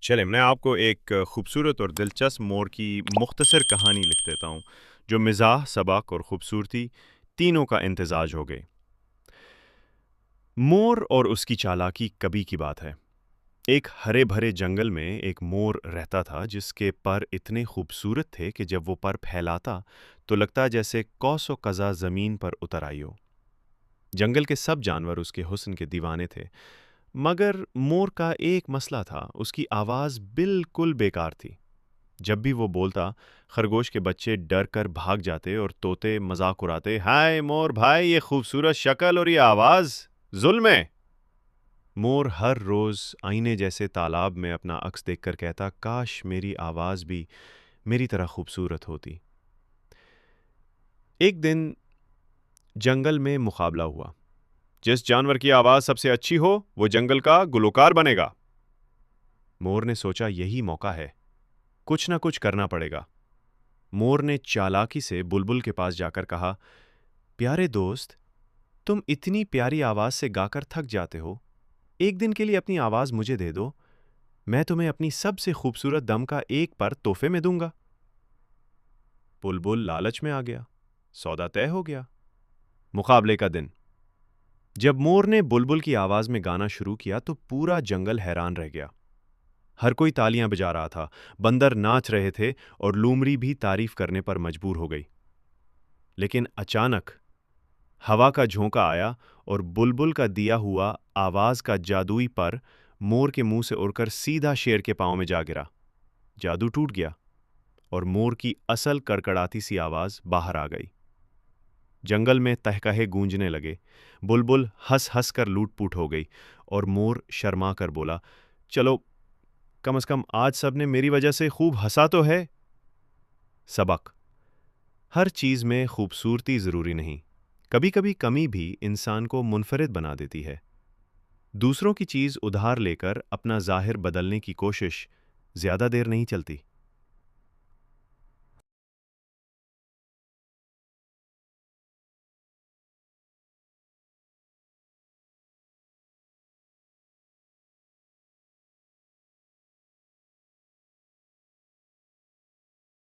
चलें, मैं आपको एक खूबसूरत और दिलचस्प मोर की मुख्तसर कहानी लिख देता हूँ, जो मिज़ाह, सबक और खूबसूरती तीनों का इम्तिज़ाज हो गई। मोर और उसकी चालाकी कभी की बात है। एक हरे-भरे जंगल में एक मोर रहता था, जिसके पर इतने खूबसूरत थे कि जब वो पर फैलाता, तो लगता जैसे कौस व कज़ा ज़मीन पर उतर आई हो। जंगल के सब जानवर उसके हुस्न के दीवाने थे, मगर मोर का एक मसला था, उसकी आवाज़ बिल्कुल बेकार थी। जब भी वो बोलता, खरगोश के बच्चे डर कर भाग जाते और तोते मजाक उड़ाते, हाय मोर भाई, ये खूबसूरत शक्ल और ये आवाज़, जुल्म है। मोर हर रोज़ आईने जैसे तालाब में अपना अक्स देखकर कहता, काश मेरी आवाज़ भी मेरी तरह खूबसूरत होती। एक दिन जंगल में मुकाबला हुआ। जिस जानवर की आवाज़ सबसे अच्छी हो, वो जंगल का गुलकार बनेगा। मोर ने सोचा, यही मौका है, कुछ ना कुछ करना पड़ेगा। मोर ने चालाकी से बुलबुल के पास जाकर कहा, प्यारे दोस्त, तुम इतनी प्यारी आवाज से गाकर थक जाते हो। एक दिन के लिए अपनी आवाज मुझे दे दो। मैं तुम्हें अपनी सबसे खूबसूरत दम का एक पर तोहफे में दूंगा। बुलबुल लालच में आ गया। सौदा तय हो गया। मुकाबले का दिन। जब मोर ने बुलबुल की आवाज में गाना शुरू किया तो पूरा जंगल हैरान रह गया। हर कोई तालियां बजा रहा था, बंदर नाच रहे थे और लूमड़ी भी तारीफ करने पर मजबूर हो गई। लेकिन अचानक हवा का झोंका आया और बुलबुल का दिया हुआ आवाज का जादुई पर मोर के मुंह से उड़कर सीधा शेर के पांव में जा गिरा। जादू टूट गया और मोर की असल कड़कड़ाती सी आवाज बाहर आ गई। जंगल में तहकहे गूंजने लगे। बुलबुल हंस हंस कर लूट-पूट हो गई और मोर शर्मा कर बोला, चलो, कम से कम आज सबने मेरी वजह से खूब हंसा तो है। सबक: हर चीज में खूबसूरती जरूरी नहीं, कभी कभी कमी भी इंसान को मुनफरिद बना देती है। दूसरों की चीज उधार लेकर अपना जाहिर बदलने की कोशिश ज्यादा देर नहीं चलती।